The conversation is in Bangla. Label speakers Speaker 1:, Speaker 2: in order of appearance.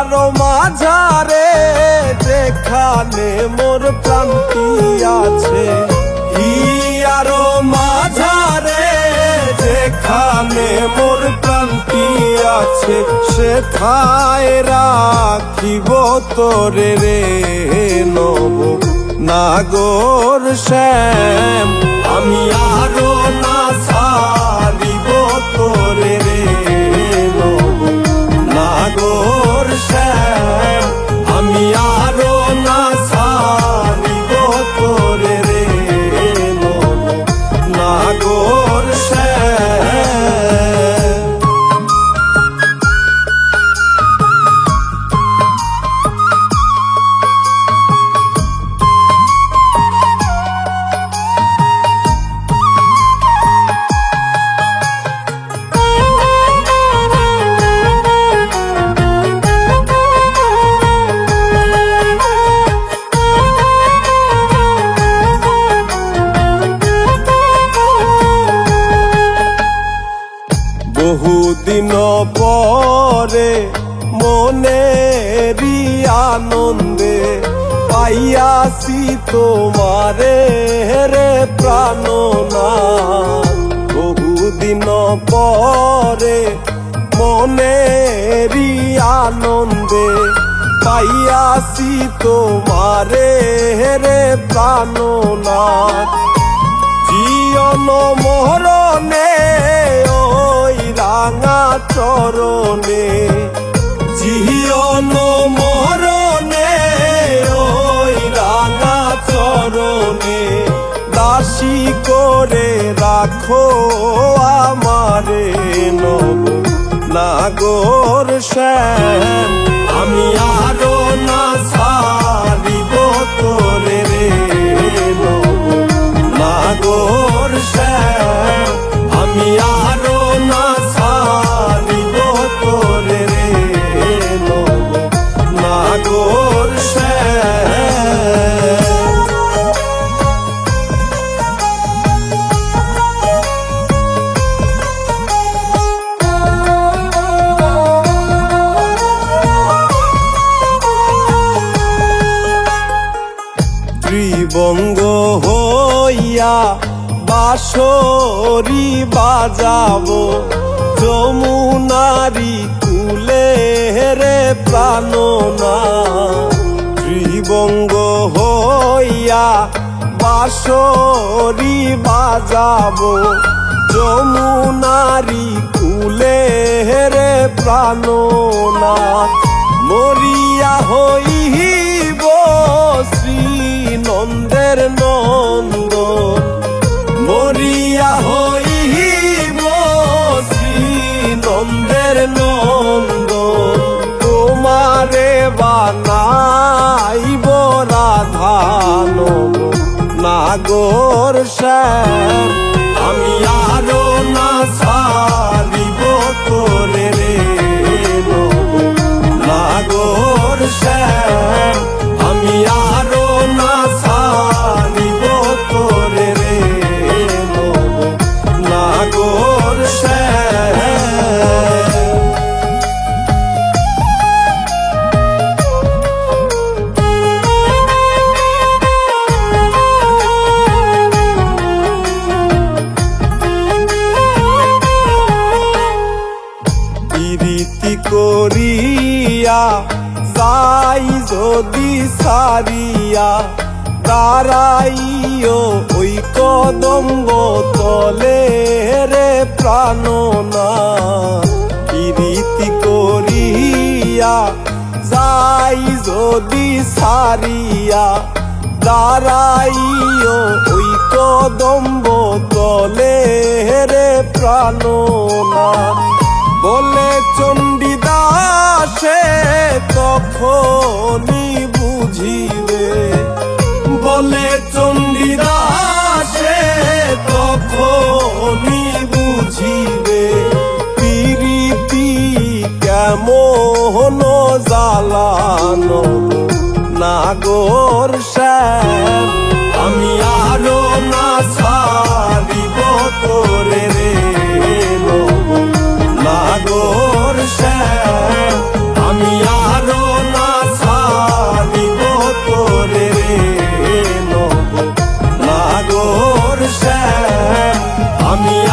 Speaker 1: আরো মাঝারে যেখানে মোর প্রান্তি আছে, আরো মাঝারে যেখানে মোর প্রান্তি আছে, সেথায় রাখিব তোরে রে নব নাগর শ্যাম। আমি আরো না ছাড়িব তোরে রে নব নাগর শ্যাম। আমি আরো না ছাড়িব তোরে রে নব নাগর শ্যাম। বহুদিন পরে মনেরই আনন্দে পাইয়াছি তোমারে রে প্রাণনাথ। বহুদিন পরে মনেরই আনন্দে পাইয়াছি তোমারে রে প্রাণনাথ। জীবন মরণে ওই রাঙা চরণে, জীবন মরণে ওই রাঙা চরণে, দাসী করে রাখো আমারে নব নাগর শ্যাম। আমি আরো না ছাড়িব তোরে রে নব নাগর শ্যাম। আমি আরো না ছাড়িব তোরে রে নব নাগর শ্যাম। ত্রিবঙ্গ হইয়া বাঁশরি বাজাবো যমুনারি কুলে রে প্রাণনাথ। ত্রিবঙ্গ হইয়া বাঁশরি বাজাবো যমুনারি কুলে রে প্রাণনাথ। মরিয়া হইব শ্রী নন্দের নন্দন, মরিয়া হইব শ্রী নন্দের নন্দন। তোমারে বানাইব রাধা নব নাগর শ্যাম। আমি আরো না ছাড়িব তোরে রে নব নাগর শ্যাম। আমি আরো না ছাড়িব তোরে রে নব নাগর শ্যাম। প্রীতি করিয়া যাই যদি সারিয়া, দাঁড়াইও ওই কদম্ব তলে রে প্রাণনাথ। প্রীতি করিয়া যাই যদি সারিয়া, দাঁড়াইও ওই কদম্ব তলে রে প্রাণনাথ। বলে চণ্ডীদাসে তখনই বুঝিবে, বলে চণ্ডীদাসে তখনই বুঝিবে, প্রীতি কেমন জ্বালানো নাগর শ্যাম। আমি আরো না ছাড়িব তোরে রে নব নাগর শ্যাম। আমি আরো আমি